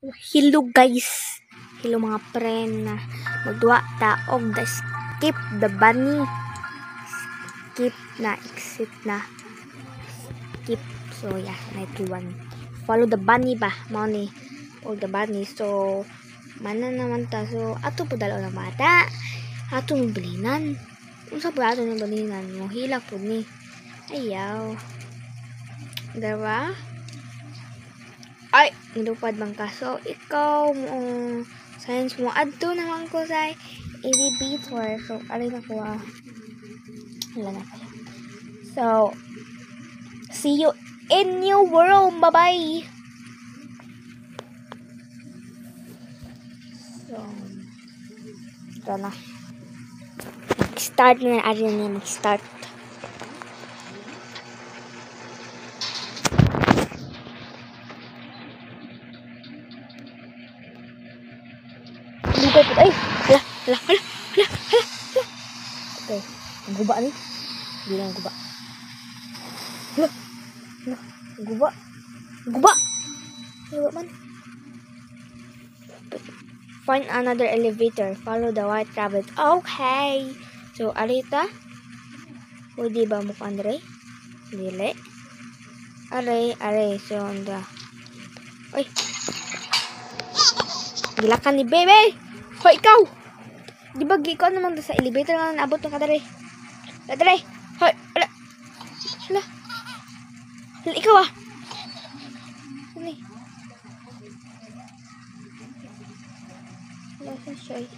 Hello guys. Hello mga friend na magduwa ta og the skip the bunny. Skip na exit na. Skip. So yeah, 91. Follow the bunny ba? Mao ni og the bunny. So mana naman ta. So ato po dalaw na mata. Ato mo bilinan. Unsa po ato ng bilinan? Mo hila po ni. Ayaw. Diba? Ay, nilupad bang kaso ikaw mo science mo adto naman ko sa elevator. So alay na ko wala na kayo. So see you in new world. Bye bye. So ito na mag-start na mag-start. Ay, hala. Okay, ang guba ni. Hindi lang guba. Hala, guba. Guba man. Find another elevator. Follow the white rabbit. Okay. So, alita. Pwede ba mo ka, Andre? Dili. Aray. So, anda. Ay. Gilakan ni bebe. Hoy, ikaw! Di ba ikaw naman sa elevator nga naabot ng kadare? Kadare! Hoy! Hala! Ikaw ah!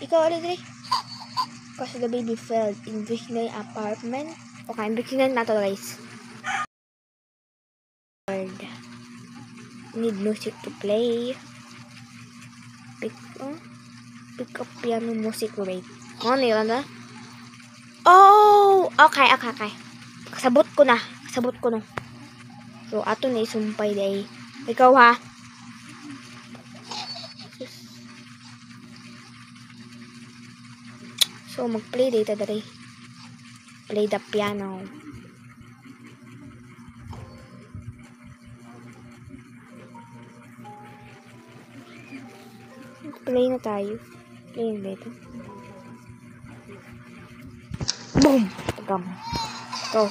Ikaw ala dre? Because the baby fell in Visionary apartment. Okay, in Visionary na to guys. Need music to play. Pick up piano music. Wait. Ano yun na? Oh! Okay. Kasabot ko na. So, ato na isumpay day. Ikaw ha? So, mag-play data dari. Play the piano. Play na tayo. Play na dito. Boom! Tagam. Go.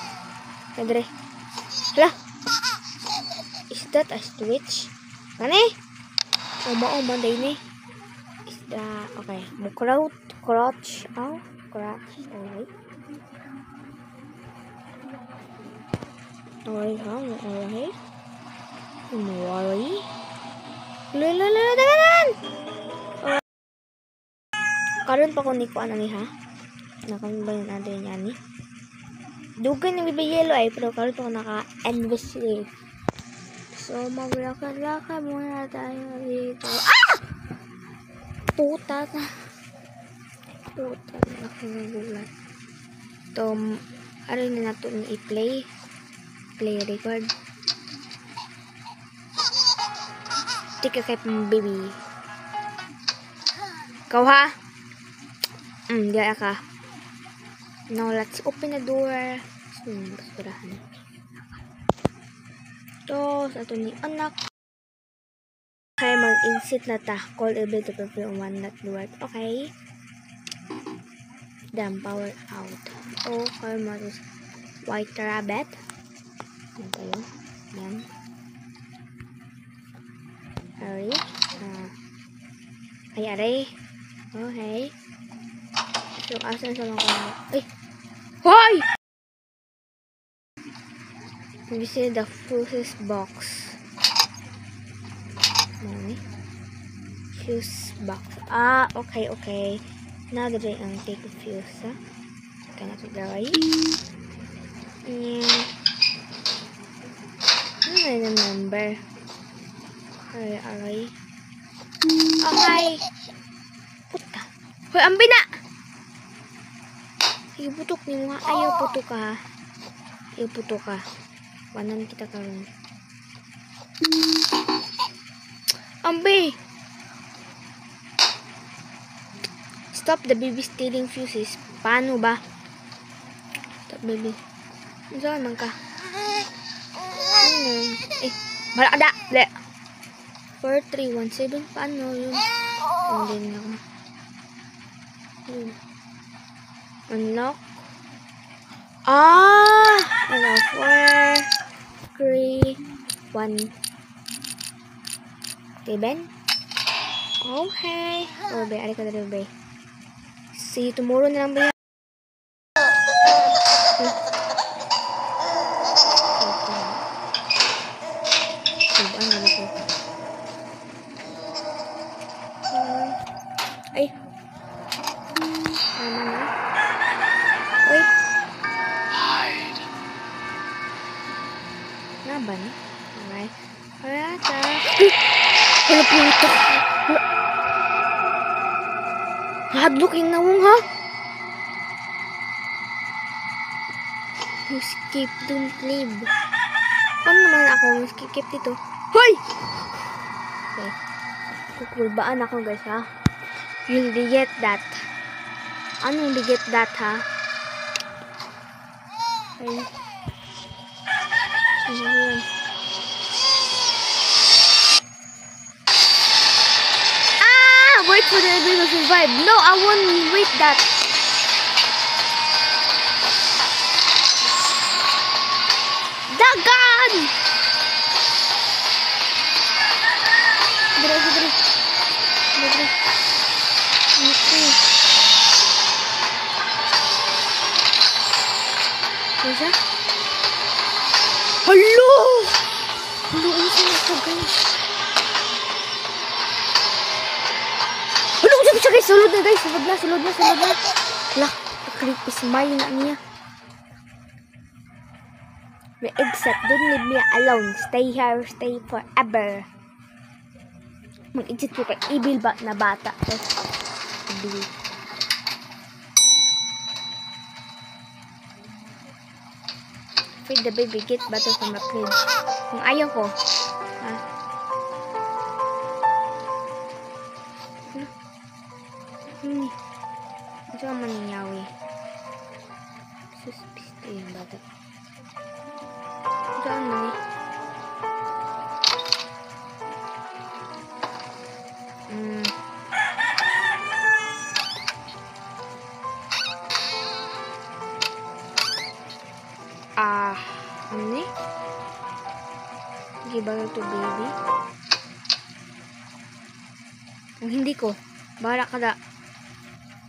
Nadre. Hala! Is that a switch? Ano eh? Uma day ni. Is that... Okay. Crouch. Oh. Crouch. Alright. Alright ha? Alright. Alright. Dagan! Karon pa ko ni ko ano ni ha? Nakan ba yung natin yan ni? Dugay na biba yellow ay pero karon pa ko naka-investigate. So maglakad-lakad muna tayo dito. Ah! Puta na ako nagulat. To, ano na nato ni i-play? Play record. Tika kay baby. Kau ha? Diya ka. Now, let's open the door. Basurahan. To, sa ito ni anak. Kaya mag-insit na ta. Call every to perform one not work. Okay. Damn, power out. Okay, maros. White rabbit. Yan tayo. Yan. Aray. Okay. So, asan sa mga ay! Hoy! Visit the fuse box. Fuse box. Okay. Now that ang take the fuse, ha? Kaya natin gawin. And ano na yung number? Aray. Okay. Puta. Hoy, ambi na! Sige, putok ni mo. Ayaw putok ka. Wanan kita karon. Ambi! Stop the baby stealing fuses. Paano ba? Stop baby. Saan man ka? Balakada! 4317. Paano yun? Hindi na ako. Unlock. Ano? 4, 3, 1. Okay, Ben? Okay. Oh, be, ari ka na rin, be. See you tomorrow na lang, be. Ay. Ano na? Uy. Naban? Okay. Parata. Wala po ito. Hadlock yung nawong, ha? You skip, don't leave. Paano naman ako skip dito? Hoy! Okay. Kukulbaan ako, guys, ha? You'll get that. Anong get that, ha? Okay. Wait for the enemy to survive. No, I won't wait that. Dagan! Dire. Okay. Bisa? Hello! Hello, ano sila ito, guys? Hello, siya guys! Sulod na, guys! Sulod na! Lah, creepy smile na niya. Except, don't leave me alone. Stay here, stay forever. Mag-exit ko kay evil ba na bata. Evil. Feed the baby, get butter from the fridge. Kung ayaw ko. Ha? Ito ang maninyawi. Suspiste yung bata. Ito ano eh. Ano eh? Give to baby. Kung hindi ko, bahala ka da.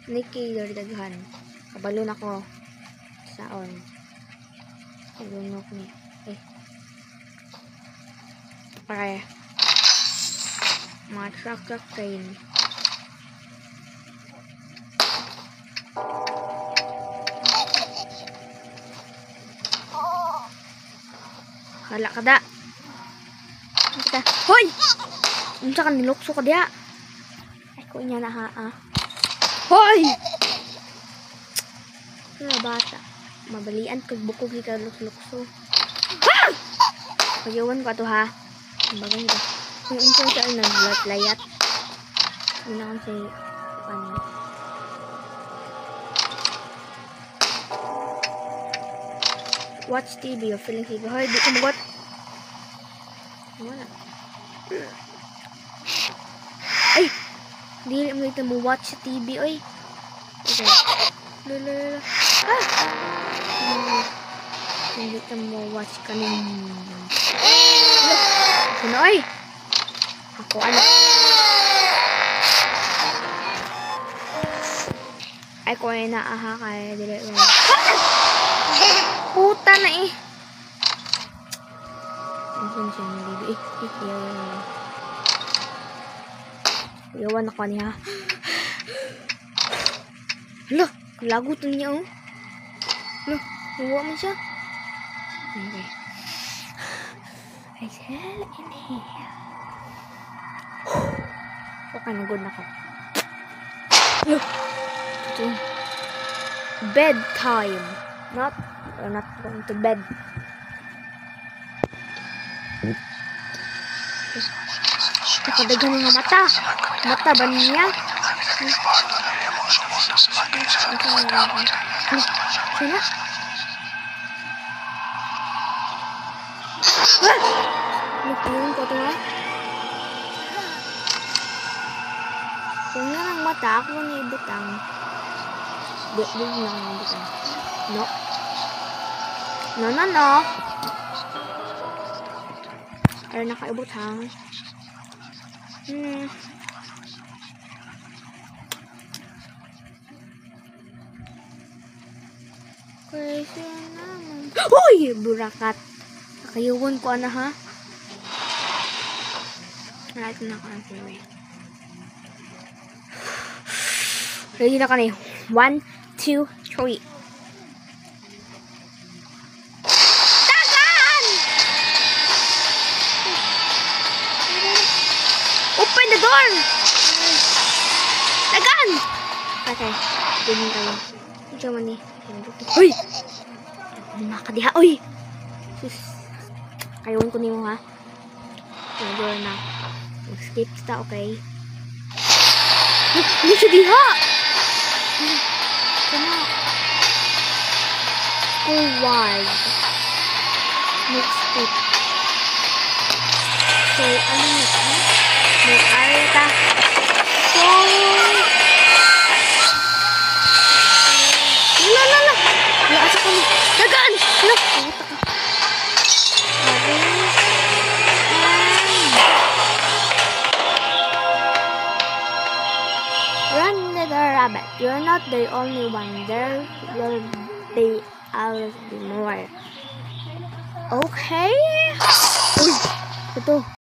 Niki daghan. Kabalon ako. Saon. Kabalunok ni. Okay. Mga truck train. Hala ka da. Kita. Hoy! Unsa ka nilukso ka diha? Ay ko inya na ha. Hoy! Mga bata. Mabalian kag bukog ka lukso. Ha! Pagyawan ko ato ha. Bagay ba? Kung unsa ka naglayat. Ina kan say ano. Watch TV or feeling sleepy. Hoy, di ko magot. Wala. Ay! Dili mo dito mo watch TV, oy. Okay. Lala. Hindi ka mo watch kanin. Sino, oy? Ako, ano? Ay, ko ay naaha kaya dili. Puta na eh. Ano siya ng baby? Yawan ako niya. Hala, lagot niya oh. Hala, nawa mo siya. Okay. I tell in here. Okay, nagod na ko. Ito. Bedtime. Not going to bed. Nakadagan mga mata. Mata ba niya? Sana? Nagpilin ko ito ha? mata. Ako na ibutang. Di na ako ibutang. No. No. Ay, nakaibutang. Crazy naman. Uy! Burakat. Nakayugon ko na ha. Right na ako ng freeway. Ready na ka na 1, 2, 3. Dagan! Open the door! Dagan! Okay. Tingin kayo. Ito man eh. Uy! Nakadiha. Uy! Sus. Kayuan ko niyo ha. Door na. Mag-skip kita, okay? Hindi siya diha! Kena. Forward. Next skip. So, ano na? May area ka. So, la. Wala asa ko. Dagan! Hala! Puta ka. Run, little rabbit. You're not the only one. There will be always be more. Okay? Uy! Ito.